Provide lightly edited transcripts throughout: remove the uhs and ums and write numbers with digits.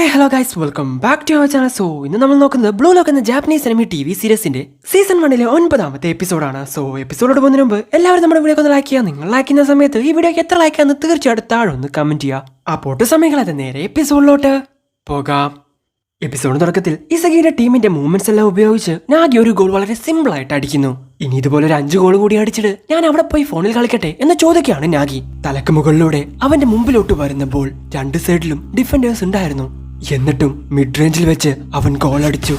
Hey hello guys, welcome back to our channel. So ഇന്ന് നമ്മൾ നോക്കുന്നത് ബ്ലൂ ലോക്ക് എന്ന ജാപ്പനീസ് അനിമി TV സീരീസിന്റെ സീസൺ 1 9ാമത്തെ എപ്പിസോഡാണ്. സോ എപ്പിസോഡോട് പോകുന്നതിന് മുമ്പ് എല്ലാവരും നമ്മുടെ വീഡിയോ ഒന്ന് ലൈക്ക് ചെയ്യുക. നിങ്ങൾ ലൈക്ക് ചെയ്യുന്ന സമയത്ത് ഈ വീഡിയോക്ക് എത്ര ലൈക്ക് ആണെന്ന് തീർച്ചയായിട്ടും താഴെ ഒന്ന് കമന്റ് ചെയ്യുക. അപ്പോൾ സമയങ്ങളാതെ നേരെ എപ്പിസോഡിലോട്ട് പോകാം. എപ്പിസോഡ് തുടക്കത്തിൽ ഇസഗിയുടെ ടീമിന്റെ മൂവ്മെന്റ്സ് എല്ലാം ഉപയോഗിച്ച് നാഗി ഒരു ഗോൾ വളരെ സിമ്പിൾ ആയിട്ട് അടിക്കുന്നു. ഇനി ഇതുപോലെ ഒരു 5 ഗോൾ കൂടി അടിച്ചിട്ട് ഞാൻ അവിടെ പോയി ഫോണിൽ കളിക്കട്ടെ എന്ന് ചോദിക്കുകയാണ് നാഗി. തലക്ക് മുകളിലൂടെ അവന്റെ മുമ്പിലോട്ട് വരുന്ന ബോൾ രണ്ട് സൈഡിലും ഡിഫൻഡേഴ്സ് ഉണ്ടായിരുന്നു. എന്നിട്ടും മിഡ് റേഞ്ചിൽ വെച്ച് അവൻ ഗോൾ അടിച്ചു.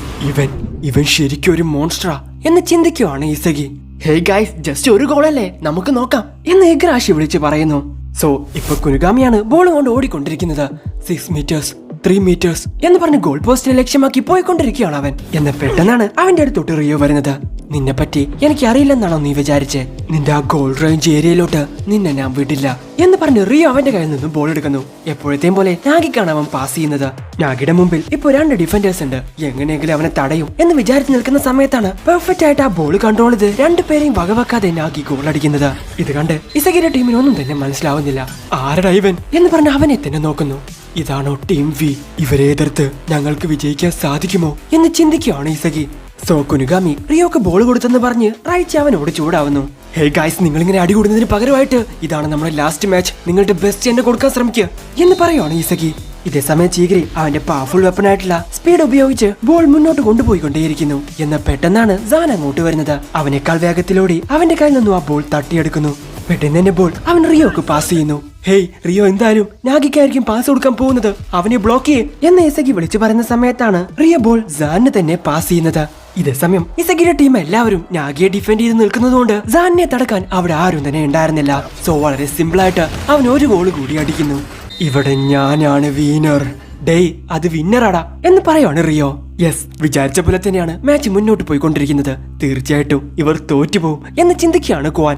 ഇവൻ ശരിക്കും ഒരു മോൺസ്റ്ററാ എന്ന് ചിന്തിക്കുവാണ് ഇസഗി. ഹേയ് ഗൈസ്, ജസ്റ്റ് ഒരു ഗോളല്ലേ, നമുക്ക് നോക്കാം എന്ന് ഇഗ്രാഷി വിളിച്ച് പറയുന്നു. സോ ഇപ്പൊ കുനുഗാമിയാണ് ബോൾ കൊണ്ട് ഓടിക്കൊണ്ടിരിക്കുന്നത്. 6 മീറ്റേഴ്സ് 3 മീറ്റേഴ്സ് എന്ന് പറഞ്ഞ് ഗോൾ പോസ്റ്റിനെ ലക്ഷ്യമാക്കി പോയിക്കൊണ്ടിരിക്കുകയാണ് അവൻ. എന്ന് പെട്ടെന്നാണ് അവന്റെ അടുത്തോട്ട് റിയോ വരുന്നത്. നിന്നെ പറ്റി എനിക്ക് അറിയില്ലെന്നാണോ നീ വിചാരിച്ചേ? നിന്റെ ആ ഗോൾ റേഞ്ച് ഏരിയയിലോട്ട് നിന്നെ ഞാൻ വിടില്ല എന്ന് പറഞ്ഞ് റിയോ അവന്റെ കയ്യിൽ നിന്ന് ബോൾ എടുക്കുന്നു. എപ്പോഴത്തെയും പോലെ നാഗിക്കാണ് അവൻ പാസ് ചെയ്യുന്നത്. നാഗിയുടെ മുമ്പിൽ ഇപ്പൊ 2 ഡിഫൻഡേഴ്സ് ഉണ്ട്. എങ്ങനെയെങ്കിലും അവനെ തടയും എന്ന് വിചാരിച്ച് നിൽക്കുന്ന സമയത്താണ് പെർഫെക്റ്റ് ആയിട്ട് ആ ബോൾ കൺട്രോൾ ചെയ്ത് 2 പേരെയും വകവെക്കാതെ നാഗി ഗോൾ അടിക്കുന്നത്. ഇത് കണ്ട് ഇസഗിയുടെ ടീമിന് ഒന്നും തന്നെ മനസ്സിലാവുന്നില്ല. ആരുടെ ഇവൻ എന്ന് പറഞ്ഞ് അവനെ തന്നെ നോക്കുന്നു. ഇതാണോ ടീം വി? ഇവരെ എതിർത്ത് ഞങ്ങൾക്ക് വിജയിക്കാൻ സാധിക്കുമോ എന്ന് ചിന്തിക്കുകയാണ് ഇസഗി. സോ കുനുഗാമി റിയോക്ക് ബോൾ കൊടുത്തെന്ന് പറഞ്ഞ് റൈച്ചി അവനോട് ചൂടാവുന്നു. ഹേയ് ഗൈസ്, നിങ്ങൾ ഇങ്ങനെ അടി കൂടുന്നതിന് പകരമായിട്ട് ഇതാണ് നമ്മുടെ ലാസ്റ്റ് മാച്ച്, നിങ്ങളുടെ ബെസ്റ്റ് എന്നെ കൊടുക്കാൻ ശ്രമിക്കുക എന്ന് പറയുവാണ് ഇസഗി. ഇതേസമയം ചീഗിരി അവന്റെ പവർഫുൾ വെപ്പൺ ആയിട്ടുള്ള സ്പീഡ് ഉപയോഗിച്ച് ബോൾ മുന്നോട്ട് കൊണ്ടുപോയിക്കൊണ്ടേയിരിക്കുന്നു. എന്ന് പെട്ടെന്നാണ് സാൻ അങ്ങോട്ട് വരുന്നത്. അവനേക്കാൾ വേഗത്തിലോടി അവന്റെ കയ്യിൽ നിന്നും ആ ബോൾ തട്ടിയെടുക്കുന്നു. പെട്ടെന്ന് തന്നെ ബോൾ അവൻ റിയോക്ക് പാസ് ചെയ്യുന്നു. ഹേയ് റിയോ, എന്തായാലും നാഗിക്കായിരിക്കും പാസ് കൊടുക്കാൻ പോകുന്നത്, അവനെ ബ്ലോക്ക് ചെയ്യേ എന്ന് ഇസഗി വിളിച്ചു പറയുന്ന സമയത്താണ് റിയോ ബോൾ സാനിന് തന്നെ പാസ് ചെയ്യുന്നത്. ഇതേസമയം ഇസഗിയുടെ ടീം എല്ലാവരും നാഗിയെ ഡിഫെൻഡ് ചെയ്ത് നിൽക്കുന്നതുകൊണ്ട് സാനിനെ തടക്കാൻ അവിടെ ആരും തന്നെ ഉണ്ടായിരുന്നില്ല. സോ വളരെ സിമ്പിൾ ആയിട്ട് അവൻ ഒരു ഗോൾ കൂടി അടിക്കുന്നു. ഇവിടെ ഞാനാണ് വിന്നർ. ഡേയ്, അത് വിന്നറാടാ എന്ന് പറയുവാണ് റിയോ. യെസ്, വിചാരിച്ച പോലെ തന്നെയാണ് മാച്ച് മുന്നോട്ട് പോയിക്കൊണ്ടിരിക്കുന്നത്. തീർച്ചയായിട്ടും ഇവർ തോറ്റുപോകും എന്ന് ചിന്തിക്കുകയാണ് ക്വാൻ.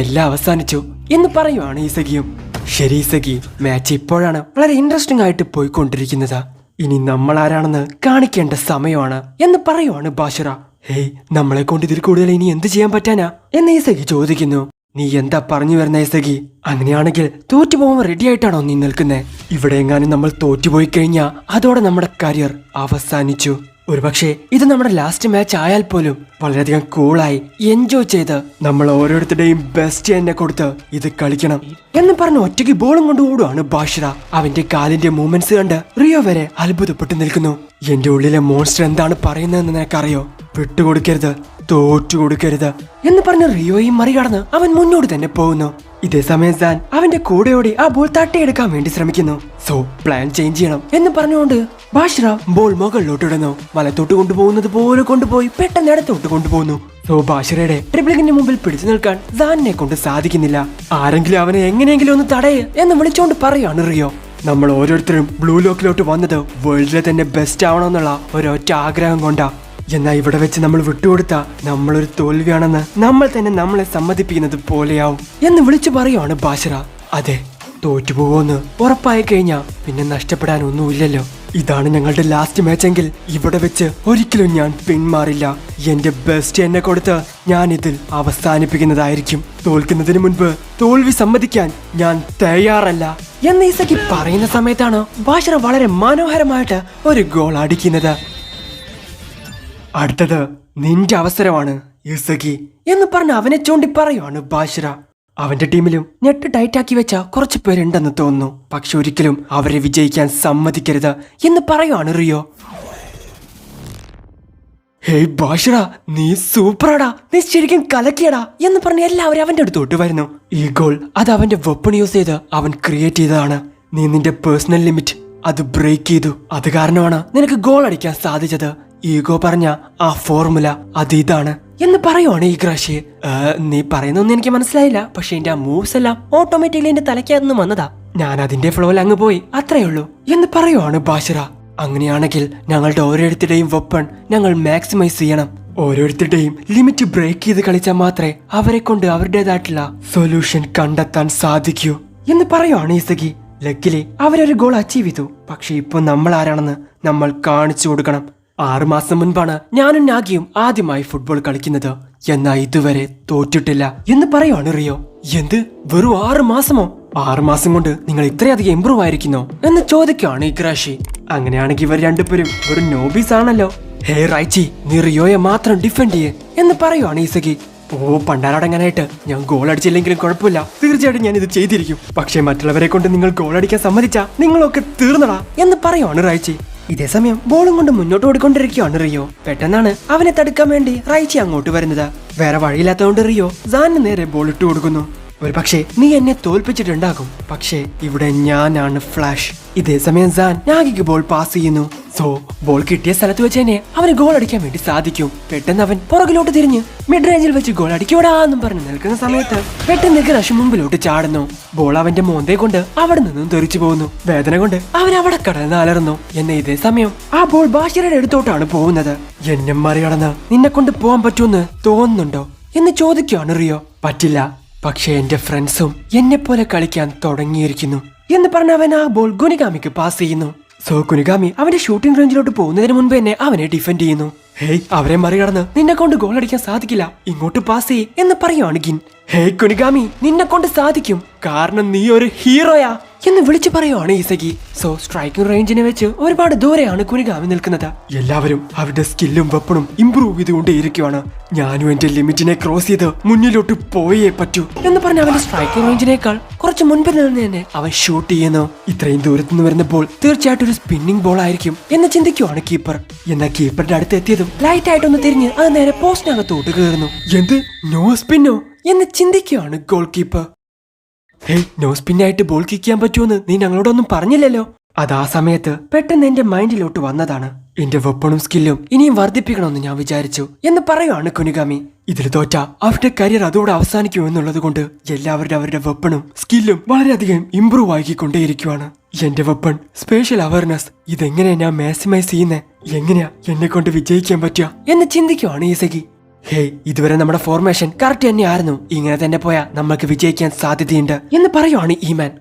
എല്ലാം അവസാനിച്ചു എന്ന് പറയുവാണ് ഇസഗിയും. ശരി ഇസഗി, മാച്ച് ഇപ്പോഴാണ് വളരെ ഇൻട്രസ്റ്റിംഗ് ആയിട്ട് പോയിക്കൊണ്ടിരിക്കുന്നത്. ഇനി നമ്മൾ ആരാണെന്ന് കാണിക്കേണ്ട സമയമാണ് എന്ന് പറയുവാണ് ബാഷറ. ഹേയ്, നമ്മളെ കൊണ്ട് ഇതിൽ കൂടുതൽ ഇനി എന്ത് ചെയ്യാൻ പറ്റാനാ എന്ന് ഇസഗി ചോദിക്കുന്നു. നീ എന്താ പറഞ്ഞു വരുന്ന ഇസഗി? അങ്ങനെയാണെങ്കിൽ തോറ്റുപോകാൻ റെഡി ആയിട്ടാണോ നീ നിൽക്കുന്നേ? ഇവിടെ എങ്ങാനും നമ്മൾ തോറ്റുപോയി കഴിഞ്ഞാ അതോടെ നമ്മുടെ കരിയർ അവസാനിച്ചു. ഒരുപക്ഷെ ഇത് നമ്മുടെ ലാസ്റ്റ് മാച്ച് ആയാൽ പോലും വളരെയധികം കൂളായി എൻജോയ് ചെയ്ത് നമ്മൾ ഓരോരുത്തരുടെയും ബെസ്റ്റ് എന്നെ കൊടുത്ത് ഇത് കളിക്കണം എന്ന് പറഞ്ഞ് ഒറ്റയ്ക്ക് ബോളും കൊണ്ട് ഓടുവാണ് ബാഷിറ. അവന്റെ കാലിന്റെ മൂവ്മെന്റ്സ് കണ്ട് റിയോ വരെ അത്ഭുതപ്പെട്ടു നിൽക്കുന്നു. എന്റെ ഉള്ളിലെ മോൺസ്റ്റർ എന്താണ് പറയുന്നതെന്ന് നിനക്കറിയോ? വിട്ടുകൊടുക്കരുത്, തോറ്റു കൊടുക്കരുത് എന്ന് പറഞ്ഞ് റിയോയും മറികടന്ന് അവൻ മുന്നോട്ട് തന്നെ പോകുന്നു. ഇതേസമയം സാൻ അവന്റെ കൂടെയോടി ആ ബോൾ തട്ടിയെടുക്കാൻ വേണ്ടി ശ്രമിക്കുന്നു. സോ പ്ലാൻ ചേഞ്ച് ചെയ്യണം എന്ന് പറഞ്ഞുകൊണ്ട് ബാഷിറ ബോൾ മുകളിലോട്ട് ഇടുന്നു. വലത്തോട്ട് കൊണ്ടുപോകുന്നത് പോലെ കൊണ്ടുപോയി പെട്ടെന്ന് ഇടത്തോട്ട് കൊണ്ടുപോകുന്നു. സോ ബാഷിറയുടെ ഡ്രിബ്ലിങ്ങിന്റെ മുമ്പിൽ പിടിച്ചു നിൽക്കാൻ സാനിനെ കൊണ്ട് സാധിക്കുന്നില്ല. ആരെങ്കിലും അവനെ എങ്ങനെയെങ്കിലും ഒന്ന് തടയേ എന്ന് വിളിച്ചോണ്ട് പറയാണ് റിയോ. നമ്മൾ ഓരോരുത്തരും ബ്ലൂ ലോക്കിലോട്ട് വന്നത് വേൾഡിലെ തന്നെ ബെസ്റ്റ് ആവണമെന്നുള്ള ഒരൊറ്റ ആഗ്രഹം കൊണ്ടാ. എന്നാൽ ഇവിടെ വെച്ച് നമ്മൾ വിട്ടുകൊടുത്താ നമ്മളൊരു തോൽവിയാണെന്ന് നമ്മൾ തന്നെ നമ്മളെ സമ്മതിപ്പിക്കുന്നത് പോലെയാവും എന്ന് വിളിച്ചു പറയുവാണ് ബാഷിറ. അതെ, തോറ്റുപോകുമെന്ന് ഉറപ്പായി കഴിഞ്ഞാ പിന്നെ നഷ്ടപ്പെടാൻ ഒന്നുമില്ലല്ലോ. ഇതാണ് ഞങ്ങളുടെ ലാസ്റ്റ് മാച്ച് എങ്കിൽ ഇവിടെ വെച്ച് ഒരിക്കലും ഞാൻ പിന്മാറില്ല. എന്റെ ബെസ്റ്റ് എന്നെ കൊടുത്ത് ഞാൻ ഇതിൽ അവസാനിപ്പിക്കുന്നതായിരിക്കും. തോൽക്കുന്നതിന് മുൻപ് തോൽവി സമ്മതിക്കാൻ ഞാൻ തയ്യാറല്ല എന്ന് ഇസഗി പറയുന്ന സമയത്താണ് ബാഷിറ വളരെ മനോഹരമായിട്ട് ഒരു ഗോൾ അടിക്കുന്നത്. അടുത്തത് നിന്റെ അവസരമാണ് ഇസഗി എന്ന് പറഞ്ഞ് അവനെ ചൂണ്ടി പറയുവാണ് ബാഷിറ. അവന്റെ ടീമിലും നെറ്റ് ടൈറ്റാക്കി വെച്ച കുറച്ചു പേരുണ്ടെന്ന് തോന്നുന്നു. പക്ഷെ ഒരിക്കലും അവരെ വിജയിക്കാൻ സമ്മതിക്കരുത് എന്ന് പറയുവാണ് റിയോ. ഹേയ് ബാഷിറ, നീ സൂപ്പറാടാ, നീ ശരിക്കും കലക്കിയടാ എന്ന് പറഞ്ഞ് എല്ലാവരും അവന്റെ അടുത്തോട്ട് വരുന്നു. ഈ ഗോൾ അത് അവന്റെ വെപ്പൺ യൂസ് ചെയ്ത് അവൻ ക്രിയേറ്റ് ചെയ്തതാണ്. നീ നിന്റെ പേഴ്സണൽ ലിമിറ്റ് അത് ബ്രേക്ക് ചെയ്തു. അത് കാരണമാണ് നിനക്ക് ഗോൾ അടിക്കാൻ സാധിച്ചത്. ഈഗോ പറഞ്ഞ ആ ഫോർമുല അത് ഇതാണ് എന്ന് പറയുവാണ് ഇഗ്രാഷി. നീ പറയുന്നൊന്നും എനിക്ക് മനസ്സിലായില്ല, പക്ഷെ എന്റെ ആ മൂവ്സ് എല്ലാം ഓട്ടോമാറ്റിക്കലി എന്റെ തലയ്ക്കകത്ത് വന്നതാ. ഞാൻ അതിന്റെ ഫ്ലോയിൽ അങ്ങ് പോയി, അത്രേ ഉള്ളൂ എന്ന് പറയുവാണ് ബാഷിറ. അങ്ങനെയാണെങ്കിൽ ഞങ്ങളുടെ ഓരോരുത്തരുടെയും വെപ്പൺ ഞങ്ങൾ മാക്സിമൈസ് ചെയ്യണം. ഓരോരുത്തരുടെയും ലിമിറ്റ് ബ്രേക്ക് ചെയ്ത് കളിച്ചാൽ മാത്രമേ അവരെ കൊണ്ട് അവരുടേതായിട്ടുള്ള സൊല്യൂഷൻ കണ്ടെത്താൻ സാധിക്കൂ എന്ന് പറയുവാണ് ഇസഗി. ലക്കിലി അവരൊരു ഗോൾ അച്ചീവ് ചെയ്തു. പക്ഷെ ഇപ്പൊ നമ്മൾ ആരാണെന്ന് നമ്മൾ കാണിച്ചു കൊടുക്കണം. 6 മാസം മുൻപാണ് ഞാനും നാഗിയും ആദ്യമായി ഫുട്ബോൾ കളിക്കുന്നത്. എന്നാൽ ഇതുവരെ തോറ്റിട്ടില്ല എന്ന് പറയുവാണ് റിയോ. എന്ത്, വെറും 6 മാസമോ? 6 മാസം കൊണ്ട് നിങ്ങൾ ഇത്രയധികം ഇമ്പ്രൂവ് ആയിരിക്കുന്നോ എന്ന് ചോദിക്കുകയാണ് ഇഗ്രാഷി. അങ്ങനെയാണെങ്കിൽ ഇവർ രണ്ടുപേരും ഒരു നോബീസ് ആണല്ലോ. ഹേ റൈച്ചി, നീ റിയോയെ മാത്രം ഡിഫെൻഡ് ചെയ്യേ എന്ന് പറയുവാണ് ഇസഗി. ഓ പണ്ടാരടങ്ങാനായിട്ട് ഞാൻ ഗോൾ അടിച്ചില്ലെങ്കിലും കുഴപ്പമില്ല, തീർച്ചയായിട്ടും ഞാൻ ഇത് ചെയ്തിരിക്കും. പക്ഷേ മറ്റുള്ളവരെ കൊണ്ട് നിങ്ങൾ ഗോൾ അടിക്കാൻ സമ്മതിച്ചാ നിങ്ങളൊക്കെ തീർന്നടാ എന്ന് പറയുവാണ് റൈച്ചി. ഇതേ സമയം ബോളും കൊണ്ട് മുന്നോട്ട് ഓടിക്കൊണ്ടിരിക്കുകയാണ് റിയോ. പെട്ടെന്നാണ് അവനെ തടുക്കാൻ വേണ്ടി റൈച്ചി അങ്ങോട്ട് വരുന്നത്. വേറെ വഴിയില്ലാത്തതുകൊണ്ട് റിയോ സാനിന് നേരെ ബോൾ ഇട്ട് കൊടുക്കുന്നു. ഒരു പക്ഷേ നീ എന്നെ തോൽപ്പിച്ചിട്ടുണ്ടാകും, പക്ഷേ ഇവിടെ ഞാനാണ് ഫ്ലാഷ്. ഇതേ സമയം സാൻ നാഗിക്ക് ബോൾ പാസ് ചെയ്യുന്നു. സോ ബോൾ കിട്ടിയ സ്ഥലത്ത് വെച്ച് തന്നെ അവന് ഗോൾ അടിക്കാൻ വേണ്ടി സാധിക്കും. പെട്ടെന്ന് അവൻ പുറകിലോട്ട് തിരിഞ്ഞ് മിഡ് റേഞ്ചിൽ വെച്ച് ഗോൾ അടിക്കൂടാന്നും പറഞ്ഞ് നിൽക്കുന്ന സമയത്ത് പെട്ടെന്ന് ഇഗ്രാഷി മുമ്പിലോട്ട് ചാടുന്നു. ബോൾ അവന്റെ മോന്തയെ കൊണ്ട് അവിടെ നിന്നും തെറിച്ചു പോകുന്നു. വേദന കൊണ്ട് അവൻ അവിടെ കടന്ന് അലറുന്നു. എന്ന ഇതേ സമയം ആ ബോൾ ബാഷിറയുടെ അടുത്തോട്ടാണ് പോകുന്നത്. എന്നെ മറികടന്ന് നിന്നെ കൊണ്ട് പോകാൻ പറ്റുമെന്ന് തോന്നുന്നുണ്ടോ എന്ന് ചോദിക്കുകയാണ് റിയോ. പറ്റില്ല, പക്ഷേ എന്റെ ഫ്രണ്ട്സും എന്നെ പോലെ കളിക്കാൻ തുടങ്ങിയിരിക്കുന്നു എന്ന് പറഞ്ഞ അവൻ ആ ബോൾ ഗുനിഗാമിക്ക് പാസ് ചെയ്യുന്നു. സോ ഗുനിഗാമി അവന്റെ ഷൂട്ടിംഗ് റേഞ്ചിലോട്ട് പോകുന്നതിന് മുൻപ് തന്നെ അവനെ ഡിഫെൻഡ് ചെയ്യുന്നു. ഹേയ്, അവരെ മറികടന്ന് നിന്നെ കൊണ്ട് ഗോൾ അടിക്കാൻ സാധിക്കില്ല, ഇങ്ങോട്ട് പാസ് ചെയ്യ് എന്ന് പറയുവാണ് ഗിൻ. ഹേയ് ഗുനിഗാമി, നിന്നെ കൊണ്ട് സാധിക്കും, കാരണം നീ ഒരു ഹീറോയാ എന്ന് വിളിച്ചു പറയുവാണ് ഇസഗി. സോ സ്ട്രൈക്കിംഗ് റേഞ്ചിനെ വെച്ച് ഒരുപാട് ദൂരെയാണ് ഗുനിഗാമി നിൽക്കുന്നത്. എല്ലാവരും അവരുടെ സ്കില്ലും വെപ്പണും ഇംപ്രൂവ് ചെയ്തുകൊണ്ടേയിരിക്കുവാണ്. ഞാനും എന്റെ ലിമിറ്റിനെ ക്രോസ് ചെയ്ത് മുന്നിലോട്ട് പോയേ പറ്റൂ എന്ന് പറഞ്ഞ അവന്റെ സ്ട്രൈക്കിംഗ് റേഞ്ചിനേക്കാൾ കുറച്ച് മുൻപിൽ നിന്ന് തന്നെ അവൻ ഷൂട്ട് ചെയ്യുന്നു. ഇത്രയും ദൂരത്തുനിന്ന് വരുന്ന ബോൾ തീർച്ചയായിട്ടും ഒരു സ്പിന്നിംഗ് ബോൾ ആയിരിക്കും എന്ന് ചിന്തിക്കുവാണ് കീപ്പർ. എന്നാൽ കീപ്പറുടെ അടുത്ത് എത്തിയതും ലൈറ്റ് ആയിട്ടൊന്ന് തിരിഞ്ഞ് അത് നേരെ പോസ്റ്റിനകത്തോട്ട് കയറുന്നു. എന്ത് നോ സ്പിന്നോ എന്ന് ചിന്തിക്കുവാണ് ഗോൾ കീപ്പർ. ഹേയ്, നോ സ്പിന്നായിട്ട് ബോൾ കിക്ക് ചെയ്യാൻ പറ്റുമെന്ന് നീ ഞങ്ങളോടൊന്നും പറഞ്ഞില്ലല്ലോ. അത് ആ സമയത്ത് പെട്ടെന്ന് എന്റെ മൈൻഡിലോട്ട് വന്നതാണ്. എന്റെ വെപ്പണും സ്കില്ലും ഇനിയും വർദ്ധിപ്പിക്കണമെന്ന് ഞാൻ വിചാരിച്ചു എന്ന് പറയുവാണ് കുനിഗാമി. ഇതിൽ തോറ്റ അവരുടെ കരിയർ അതോടെ അവസാനിക്കും എന്നുള്ളത് കൊണ്ട് എല്ലാവരുടെ അവരുടെ വെപ്പണും സ്കില്ലും വളരെയധികം ഇംപ്രൂവ് ആക്കിക്കൊണ്ടേയിരിക്കുവാണ്. എന്റെ വെപ്പൺ സ്പെഷ്യൽ അവയർനെസ് ഇതെങ്ങനെയാ ഞാൻ മാക്സിമൈസ് ചെയ്യുന്നേ, എങ്ങനെയാ എന്നെ കൊണ്ട് വിജയിക്കാൻ പറ്റുക എന്ന് ചിന്തിക്കുവാണ് ഈസഗി. ഹേയ്, ഇതുവരെ നമ്മുടെ ഫോർമേഷൻ കറക്റ്റ് തന്നെയായിരുന്നു, ഇങ്ങനെ തന്നെ പോയാ നമ്മൾക്ക് വിജയിക്കാൻ സാധ്യതയുണ്ട് എന്ന് പറയുവാണ് ഈമാൻ.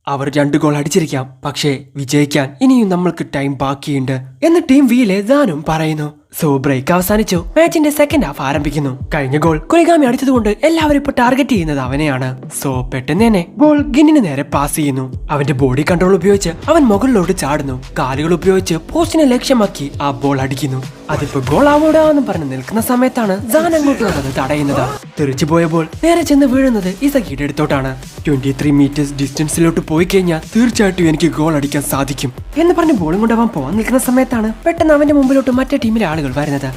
അവർ 2 ഗോൾ അടിച്ചിരിക്കാം, പക്ഷേ വിജയിക്കാൻ ഇനിയും നമ്മൾക്ക് ടൈം ബാക്കിയുണ്ട് എന്ന് ടീം വിയിലെ ദാനും പറയുന്നു. സോ ബ്രേക്ക് അവസാനിച്ചു, മാച്ചിന്റെ സെക്കൻഡ് ഹാഫ് ആരംഭിക്കുന്നു. കഴിഞ്ഞ ഗോൾ കുനിഗാമി അടിച്ചതുകൊണ്ട് എല്ലാവരും ഇപ്പൊ ടാർഗറ്റ് ചെയ്യുന്നത് അവനെയാണ്. സോ പെട്ടെന്ന് തന്നെ ബോൾ ഗിന്നിന് നേരെ പാസ് ചെയ്യുന്നു. അവന്റെ ബോഡി കൺട്രോൾ ഉപയോഗിച്ച് അവൻ മുകളിലോട്ട് ചാടുന്നു. കാലുകൾ ഉപയോഗിച്ച് പോസ്റ്റിനെ ലക്ഷ്യമാക്കി ആ ബോൾ അടിക്കുന്നു. അതിപ്പോ ഗോൾ ആവൂടാന്ന് പറഞ്ഞ് നിൽക്കുന്ന സമയത്താണ് സാൻ അങ്ങോട്ട് വന്നത് തടയുന്നത്. തെറിച്ചു പോയ ബോൾ നേരെ ചെന്ന് വീഴുന്നത് ഇസഗിയുടെ അടുത്തോട്ടാണ്. 23 മീറ്റേഴ്സ് ഡിസ്റ്റൻസിലോട്ട് പോയി കഴിഞ്ഞാൽ തീർച്ചയായിട്ടും എനിക്ക് ഗോൾ അടിക്കാൻ സാധിക്കും എന്ന് പറഞ്ഞ് ബോളും കൊണ്ട് അവൻ പോകാൻ നിൽക്കുന്ന സമയത്താണ് പെട്ടെന്ന് അവന്റെ മുമ്പിലോട്ട് മറ്റേ ടീമിലെ ആളുകൾ വരുന്നത്.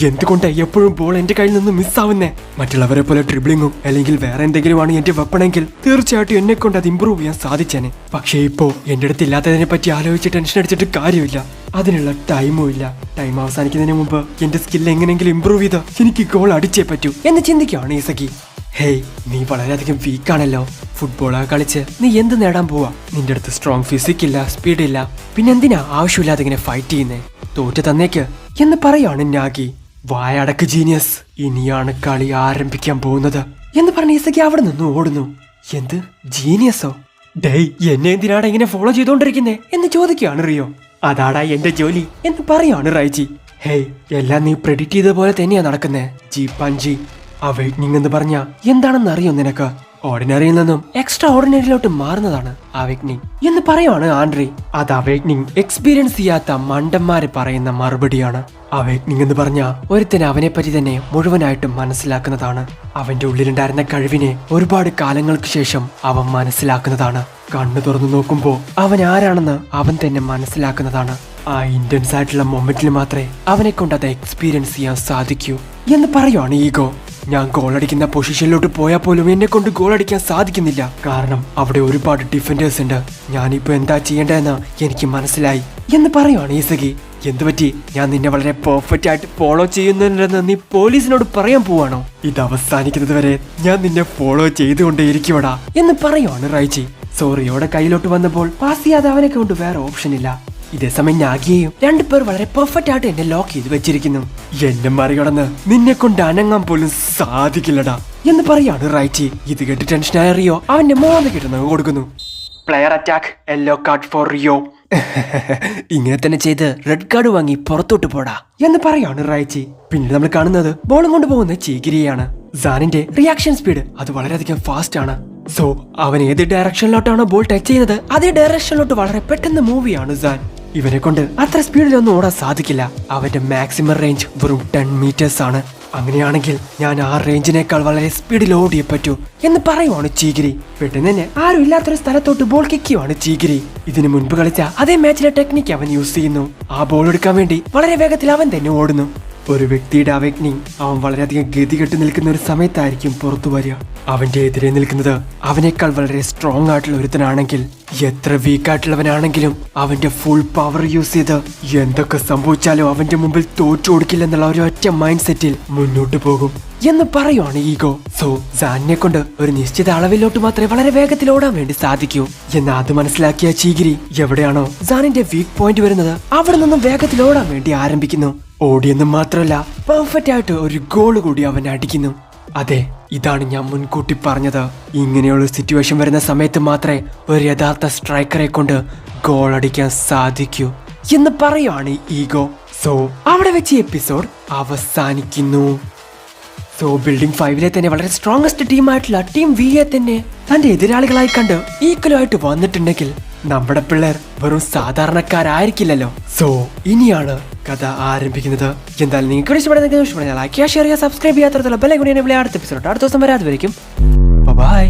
എന്തുകൊണ്ട് എപ്പോഴും ബോൾ എന്റെ കയ്യിൽ നിന്ന് മിസ്സാവുന്നേ? മറ്റുള്ളവരെ പോലെ ഡ്രിബ്ലിങ്ങും അല്ലെങ്കിൽ വേറെ എന്തെങ്കിലും ആണ് എന്റെ വെപ്പണെങ്കിൽ തീർച്ചയായിട്ടും എന്നെ കൊണ്ട് അത് ഇമ്പ്രൂവ് ചെയ്യാൻ സാധിച്ചേനെ. പക്ഷേ ഇപ്പോ എന്റെ അടുത്ത് ഇല്ലാത്തതിനെ പറ്റി ആലോചിച്ച് ടെൻഷൻ അടിച്ചിട്ട് കാര്യമില്ല, അതിനുള്ള ടൈമും ഇല്ല. ടൈം അവസാനിക്കുന്നതിന് മുമ്പ് എന്റെ സ്കിൽ എങ്ങനെയെങ്കിലും ഇമ്പ്രൂവ് ചെയ്ത് എനിക്ക് ഗോൾ അടിച്ചേ പറ്റൂ എന്ന് ചിന്തിക്കുകയാണ് ഇസഗി. ഹേയ്, നീ വളരെയധികം വീക്കാണല്ലോ. ഫുട്ബോളാ കളിച്ച് നീ എന്ത് നേടാൻ പോവാ? നിന്റെ അടുത്ത് സ്ട്രോങ് ഫിസിക് ഇല്ല, സ്പീഡ് ഇല്ല, പിന്നെ എന്തിനാ ആവശ്യമില്ലാതെ ഇങ്ങനെ ഫൈറ്റ് ചെയ്യുന്നേ? തോറ്റു തന്നേക്ക് എന്ന് പറയാണ് നാഗി. വായടക്ക് ജീനിയസ്, ഇനിയാണ് കളി ആരംഭിക്കാൻ പോകുന്നത് എന്ന് പറഞ്ഞ ഇസഗി അവിടെ നിന്ന് ഓടുന്നു. എന്ത് ജീനിയസോ? ഡേയ്, എന്നെ എന്തിനാണ് ഇങ്ങനെ ഫോളോ ചെയ്തോണ്ടിരിക്കുന്നേ എന്ന് ചോദിക്കുകയാണ് റിയോ. അതാടാ എന്റെ ജോലി എന്ന് പറയാണ് റൈജി. ഹേയ്, എല്ലാം നീ പ്രെഡിക്റ്റ് ചെയ്ത പോലെ തന്നെയാ നടക്കുന്നേ. ജീപ്പാൻജി, അവൈക്നിങ് എന്ന് പറഞ്ഞ എന്താണെന്ന് അറിയോ നിനക്ക്? ഓർഡിനറിയിൽ നിന്നും എക്സ്ട്രാ ഓർഡിനറിയിലോട്ട് മാറുന്നതാണ് അവൈക്നിങ് എന്ന് പറയുവാണ് ആൻഡ്രി. അത് അവൈക്നിങ് എക്സ്പീരിയൻസ് ചെയ്യാത്ത മണ്ടന്മാര് പറയുന്ന മറുപടിയാണ്. അവൈക്നിങ് എന്ന് പറഞ്ഞ ഒരുത്തന് അവനെ പറ്റി തന്നെ മുഴുവനായിട്ടും മനസ്സിലാക്കുന്നതാണ്. അവന്റെ ഉള്ളിലുണ്ടായിരുന്ന കഴിവിനെ ഒരുപാട് കാലങ്ങൾക്ക് ശേഷം അവൻ മനസ്സിലാക്കുന്നതാണ്. കണ്ണു തുറന്നു നോക്കുമ്പോ അവൻ ആരാണെന്ന് അവൻ തന്നെ മനസ്സിലാക്കുന്നതാണ്. ആ ഇന്റൻസ് ആയിട്ടുള്ള മൊമെന്റിൽ മാത്രമേ അവനെ കൊണ്ട് അത് എക്സ്പീരിയൻസ് ചെയ്യാൻ സാധിക്കൂ എന്ന് പറയുവാണ് ഈഗോ. ഞാൻ ഗോൾ അടിക്കുന്ന പൊസിഷനിലോട്ട് പോയാൽ പോലും എന്നെ കൊണ്ട് ഗോൾ അടിക്കാൻ സാധിക്കുന്നില്ല, കാരണം അവിടെ ഒരുപാട് ഡിഫൻഡേഴ്സ് ഉണ്ട്. ഞാനിപ്പോ എന്താ ചെയ്യേണ്ടതെന്ന് എനിക്ക് മനസ്സിലായി എന്ന് പറയുവാണ് ഈസഗി. എന്തുപറ്റി? ഞാൻ നിന്നെ വളരെ പെർഫെക്റ്റ് ആയിട്ട് ഫോളോ ചെയ്യുന്നുണ്ടെന്ന് നീ പോലീസിനോട് പറയാൻ പോവാണോ? ഇത് അവസാനിക്കുന്നത് വരെ ഞാൻ നിന്നെ ഫോളോ ചെയ്തുകൊണ്ടേയിരിക്കുവടാ എന്ന് പറയുവാണ് റൈജി. സോറിയോടെ കയ്യിലോട്ട് വന്നപ്പോൾ പാസ് ചെയ്യാതെ അവനെ കൊണ്ട് വേറെ ഓപ്ഷൻ ഇല്ല. ഇതേസമയം നാഗിയെയും 2 പേർ വളരെ പെർഫെക്റ്റ് ആയിട്ട് എന്നെ ലോക്ക് ചെയ്ത് വെച്ചിരിക്കുന്നു. എന്നെ മറികടന്ന് നിന്നെ കൊണ്ട് അനങ്ങാൻ പോലും സാധിക്കില്ലടാ എന്ന് പറയാണ് റൈറ്റി. ഇത് കേട്ട് ടെൻഷനായ റിയോ അവന്റെ മോനെ കിട്ടുന്ന കൊടുക്കുന്നു. Player attack, yellow card for Rio. ഇങ്ങനെ തന്നെ ചെയ്ത് റെഡ് കാർഡ് വാങ്ങി പുറത്തോട്ട് പോടാ എന്ന് പറയാണ് റൈറ്റി. പിന്നീട് നമ്മൾ കാണുന്നത് ബോളും കൊണ്ട് പോകുന്ന ചീഗിരിയാണ്. സാനിന്റെ റിയാക്ഷൻ സ്പീഡ് അത് വളരെയധികം ഫാസ്റ്റ് ആണ്. സോ അവൻ ഏത് ഡയറക്ഷനിലോട്ടാണോ ബോൾ ടച്ച് ചെയ്യുന്നത് അതേ ഡയറക്ഷനിലോട്ട് വളരെ പെട്ടെന്ന് മൂവ് ചെയ്യാണ് സാൻ. ഇവനെ കൊണ്ട് അത്ര സ്പീഡിലൊന്നും ഓടാൻ സാധിക്കില്ല. അവന്റെ മാക്സിമം റേഞ്ച് വെറും 10 മീറ്റേഴ്സ് ആണ്. അങ്ങനെയാണെങ്കിൽ ഞാൻ ആ റേഞ്ചിനേക്കാൾ വളരെ സ്പീഡിൽ ഓടിയേ പറ്റൂ എന്ന് പറയുവാണ് ചീഗിരി. പെട്ടെന്ന് തന്നെ ആരും ഇല്ലാത്തൊരു സ്ഥലത്തോട്ട് ബോൾ കിക്കുവാണ് ചീഗിരി. ഇതിനു മുൻപ് കളിച്ച അതേ മാച്ചിലെ ടെക്നിക്ക് അവൻ യൂസ് ചെയ്യുന്നു. ആ ബോൾ എടുക്കാൻ വേണ്ടി വളരെ വേഗത്തിൽ അവൻ തന്നെ ഓടുന്നു. ഒരു വ്യക്തിയുടെ അവേക്നിങ് അവൻ വളരെയധികം ഗതികെട്ട് നിൽക്കുന്ന ഒരു സമയത്തായിരിക്കും പുറത്തു വരിക. അവന്റെ എതിരെ നിൽക്കുന്നത് അവനേക്കാൾ വളരെ സ്ട്രോങ് ആയിട്ടുള്ള ഒരുത്തനാണെങ്കിൽ, എത്ര വീക്ക് ആയിട്ടുള്ളവനാണെങ്കിലും അവന്റെ ഫുൾ പവർ യൂസ് ചെയ്ത് എന്തൊക്കെ സംഭവിച്ചാലും അവന്റെ മുമ്പിൽ തോറ്റു കൊടുക്കില്ലെന്നുള്ള ഒരു ഒറ്റ മൈൻഡ് സെറ്റിൽ മുന്നോട്ട് പോകും എന്ന് പറയുവാണ് ഈഗോ. സോ സാനിനെ കൊണ്ട് ഒരു നിശ്ചിത അളവിലോട്ട് മാത്രമേ വളരെ വേഗത്തിൽ ഓടാൻ വേണ്ടി സാധിക്കൂ. എന്നാൽ അത് മനസ്സിലാക്കിയ ചീഗിരി എവിടെയാണോ സാനിന്റെ വീക്ക് പോയിന്റ് വരുന്നത് അവിടെ നിന്നും വേഗത്തിൽ ഓടാൻ വേണ്ടി ആരംഭിക്കുന്നു. ഓടിയെന്നും മാത്രമല്ല പെർഫെക്റ്റ് ആയിട്ട് ഒരു ഗോൾ കൂടി അവൻ അടിക്കുന്നു. അതെ, ഇതാണ് ഞാൻ മുൻകൂട്ടി പറഞ്ഞത്. ഇങ്ങനെയുള്ള സിറ്റുവേഷൻ വരുന്ന സമയത്ത് മാത്രമേ ഒരു യഥാർത്ഥ സ്ട്രൈക്കറെ കൊണ്ട് ഗോൾ അടിക്കാൻ സാധിക്കൂ എന്ന് പറയുവാണ് ഈഗോ. സോ അവിടെ വെച്ച് എപ്പിസോഡ് അവസാനിക്കുന്നു. സോ ബിൽഡിംഗ് 5-ലെ തന്നെ വളരെ സ്ട്രോങ്സ്റ്റ് ടീമായിട്ടുള്ള ടീം വിയെ തന്നെ തന്റെ എതിരാളികളായി കണ്ട് ഈക്വലായിട്ട് വന്നിട്ടുണ്ടെങ്കിൽ നമ്മുടെ പിള്ളേർ വെറും സാധാരണക്കാരായിരിക്കില്ലല്ലോ. സോ ഇനിയാണ് കഥ ആരംഭിക്കുന്നത്. എന്തായാലും നിങ്ങൾക്ക് ഇഷ്ടപ്പെടുന്ന ലൈക്ക് ചെയ്യുക, ഷെയർ ചെയ്യുക, സബ്സ്ക്രൈബ് ചെയ്യാത്ത ബെൽ ഐക്കൺ എനേബിൾ ചെയ്യുക. അടുത്ത എപ്പിസോഡ് അടുത്ത ദിവസം വരാതെ വരയ്ക്കും. ബൈ.